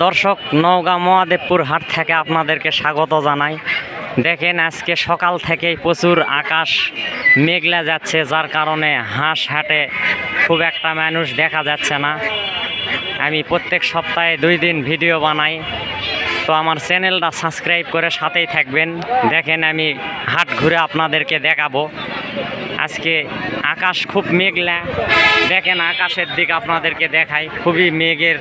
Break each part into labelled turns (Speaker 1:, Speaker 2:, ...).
Speaker 1: দর্শক, নওগাঁ মহাদেবপুর হাট থেকে আপনাদেরকে স্বাগত জানাই। দেখেন, আজকে সকাল থেকেই প্রচুর আকাশ মেঘলা যাচ্ছে, যার কারণে হাঁস হাটে খুব একটা মানুষ দেখা যাচ্ছে না। আমি প্রত্যেক সপ্তাহে 2 দিন ভিডিও বানাই, তো আমার চ্যানেলটা সাবস্ক্রাইব করে সাথেই থাকবেন। দেখেন, আমি হাট ঘুরে আপনাদেরকে দেখাবো। আজকে আকাশ খুব মেঘলা, দেখেন আকাশের দিক আপনাদেরকে দেখাই, খুবই মেঘের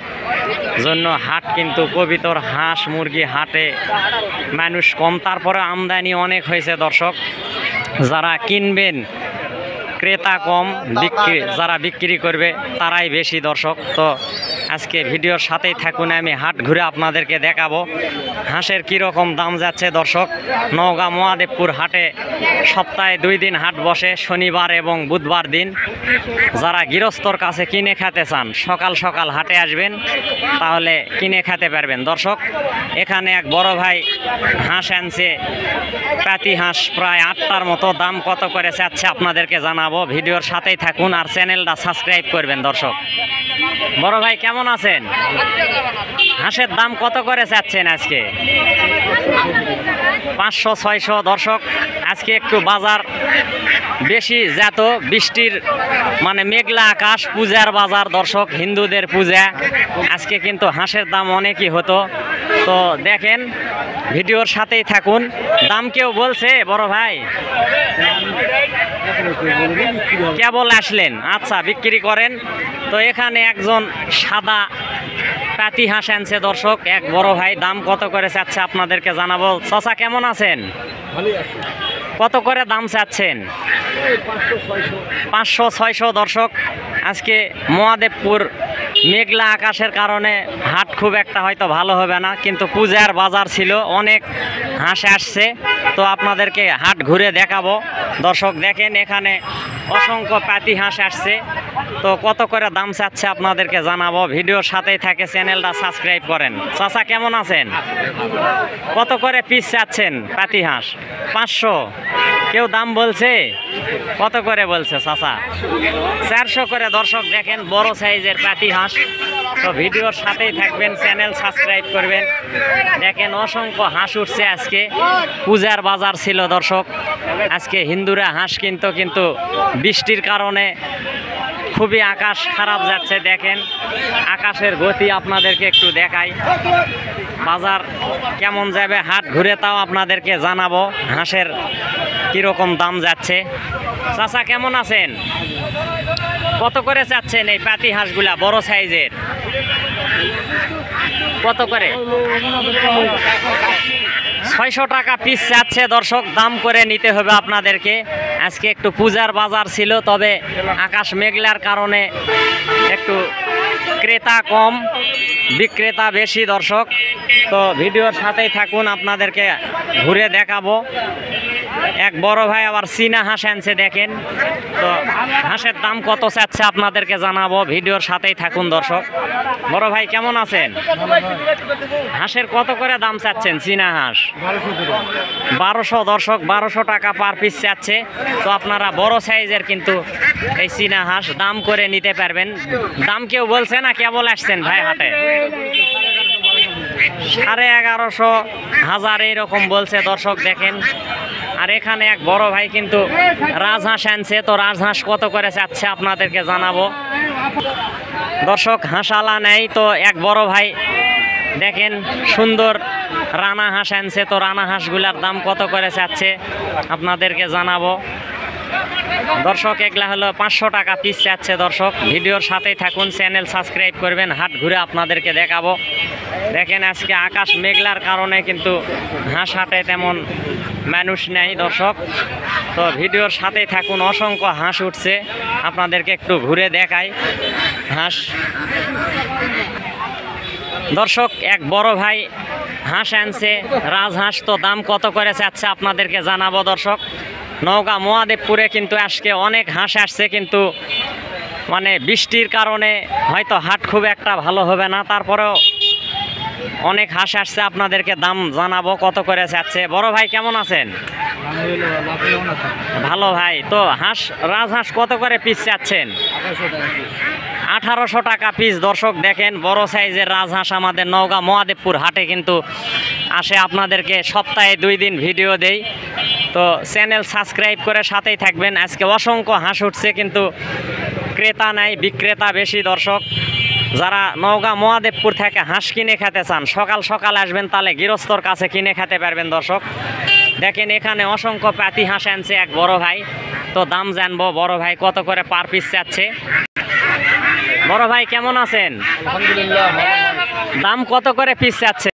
Speaker 1: জন্য হাট কিন্তু কবিতর হাঁস মুরগি হাটে মানুষ কম, তারপরে আমদানি অনেক হয়েছে। দর্শক, যারা কিনবেন ক্রেতা কম, যারা বিক্রি করবে তারাই বেশি। দর্শক, তো আজকে ভিডিওর সাথেই থাকুন, আমি হাট ঘুরে আপনাদেরকে দেখাবো হাঁসের কীরকম দাম যাচ্ছে। দর্শক, নওগাঁ মহাদেবপুর হাটে সপ্তাহে 2 দিন হাট বসে, শনিবার এবং বুধবার দিন। যারা গৃহস্থর কাছে কিনে খেতে চান সকাল সকাল হাটে আসবেন, তাহলে কিনে খেতে পারবেন। দর্শক, এখানে এক বড় ভাই হাঁস আনছে, পাতি হাঁস প্রায় 8টার মতো। দাম কত করে চাচ্ছে আপনাদেরকে জানাবো, ভিডিওর সাথেই থাকুন আর চ্যানেলটা সাবস্ক্রাইব করবেন। দর্শক, বড় ভাই কেমন আছেন? হাঁসের দাম কত করে চাচ্ছেন আজকে? 500-600। দর্শক, আজকে একটু বাজার বেশি, যত বৃষ্টির মানে মেঘলা আকাশ, পূজার বাজার। দর্শক, হিন্দুদের পূজা, আজকে কিন্তু হাঁসের দাম অনেকই হতো। তো দেখেন, ভিডিওর সাথেই থাকুন। দাম কেউ বলছে বড় ভাই? কেবল আসলেন, আচ্ছা বিক্রি করেন। তো এখানে একজন সাদা পাতি হাঁস আনছে। দর্শক, এক বড় ভাই, দাম কত করে চাচ্ছে আপনাদেরকে জানাবো। চাচা কেমন আছেন? কত করে দাম চাচ্ছেন? 500-600। দর্শক, আজকে মহাদেবপুর মেঘলা আকাশের কারণে হাট খুব একটা হয়তো ভালো হবে না, কিন্তু পূজার বাজার ছিল, অনেক হাঁস আসছে, তো আপনাদেরকে হাট ঘুরে দেখাবো। দর্শক, দেখেন এখানে অসংখ্য পাতি হাঁস আসছে, তো কত করে দাম চাচ্ছে আপনাদেরকে জানাবো, ভিডিওর সাথেই থাকে, চ্যানেলটা সাবস্ক্রাইব করেন। চাচা কেমন আছেন? কত করে পিস চাচ্ছেন পাতি হাঁস? 500। কেউ দাম বলছে? কত করে বলছে চাচা? 400 করে। দর্শক, দেখেন বড় সাইজের পাতি হাঁস, তো ভিডিওর সাথেই থাকবেন, চ্যানেল সাবস্ক্রাইব করবেন। দেখেন অসংখ্য হাঁস উঠছে, আজকে পূজার বাজার ছিল। দর্শক, আজকে হিন্দুরা হাঁস কিন্তু বৃষ্টির কারণে খুবই আকাশ খারাপ যাচ্ছে। দেখেন আকাশের গতি আপনাদেরকে একটু দেখাই, বাজার কেমন যাবে হাট ঘুরে তাও আপনাদেরকে জানাবো, হাঁসের কীরকম দাম যাচ্ছে। চাচা কেমন আছেন? কত করে চাচ্ছেন এই পাতি হাঁসগুলা বড় সাইজের? কত করে? 600 টাকা পিস চাচ্ছে। দর্শক, দাম করে নিতে হবে আপনাদেরকে, আজকে একটু পূজার বাজার ছিল, তবে আকাশ মেঘলার কারণে একটু ক্রেতা কম, বিক্রেতা বেশি। দর্শক, তো ভিডিওর সাথেই থাকুন, আপনাদেরকে ঘুরে দেখাবো। এক বড় ভাই আবার চীনা হাঁস আনছে, দেখেন। তো হাঁসের দাম কত চাচ্ছে আপনাদেরকে জানাবো, ভিডিওর সাথেই থাকুন। দর্শক, বড় ভাই কেমন আছেন? হাঁসের কত করে দাম চাচ্ছেন চীনা হাঁস? 1200। দর্শক, 1200 টাকা পার পিস চাচ্ছে। তো আপনারা বড় সাইজের কিন্তু এই চীনা হাঁস দাম করে নিতে পারবেন। দাম কেউ বলছে না, কেবল আসছেন ভাই হাটে? 1150, 1000 এইরকম বলছে। দর্শক, দেখেন, আর এখানে এক বড় ভাই কিন্তু রাজহাঁস আনছে, তো রাজহাঁস কত করে চাচ্ছে আপনাদেরকে জানাবো। দর্শক, হাঁসালা নেই, তো এক বড় ভাই দেখেন সুন্দর রানা হাঁস আনছে, তো রানা হাঁসগুলার দাম কত করে চাচ্ছে আপনাদেরকে জানাবো। দর্শক, এগুলা হলো 500 টাকা পিস চাচ্ছে। দর্শক, ভিডিওর সাথেই থাকুন, চ্যানেল সাবস্ক্রাইব করবেন, হাট ঘুরে আপনাদেরকে দেখাবো। দেখেন আজকে আকাশ মেঘলার কারণে কিন্তু হাঁস হাটে তেমন মানুষ নেই। দর্শক, তো ভিডিওর সাথেই থাকুন, অসংখ্য হাঁস উঠছে, আপনাদেরকে একটু ঘুরে দেখাই হাঁস। দর্শক, এক বড় ভাই হাঁস আনছে, রাজহাঁস, তো দাম কত করে চাচ্ছে আপনাদেরকে জানাবো। দর্শক, নওগাঁ মহাদেবপুরে কিন্তু আজকে অনেক হাঁস আসছে, কিন্তু মানে বৃষ্টির কারণে হয়তো হাট খুব একটা ভালো হবে না, তারপরেও অনেক হাঁস আসছে, আপনাদেরকে দাম জানাবো কত করে চাচ্ছে। বড় ভাই কেমন আছেন? ভালো ভাই। তো হাঁস রাজহাঁস কত করে পিস চাচ্ছেন? 1800 টাকা পিস। দর্শক দেখেন বড় সাইজের রাজহাঁস আমাদের নওগাঁ মহাদেবপুর হাটে কিন্তু আসে। আপনাদেরকে সপ্তাহে 2 দিন ভিডিও দেই, তো চ্যানেল সাবস্ক্রাইব করে সাথেই থাকবেন। আজকে অসংখ্য হাঁস উঠছে কিন্তু ক্রেতা নাই, বিক্রেতা বেশি। দর্শক যারা নওগাঁ মহাদেবপুর থেকে হাঁস কিনে খেতে চান সকাল সকাল আসবেন, তাহলে গৃহস্থর কাছে কিনে খেতে পারবেন। দর্শক দেখেন এখানে অসংখ্য পাতি হাঁস আনছে এক বড় ভাই, তো দাম জানবো বড় ভাই কত করে পার পিস চাচ্ছে। বড় ভাই কেমন আছেন?
Speaker 2: আলহামদুলিল্লাহ।
Speaker 1: দাম কত করে পিস চাচ্ছে?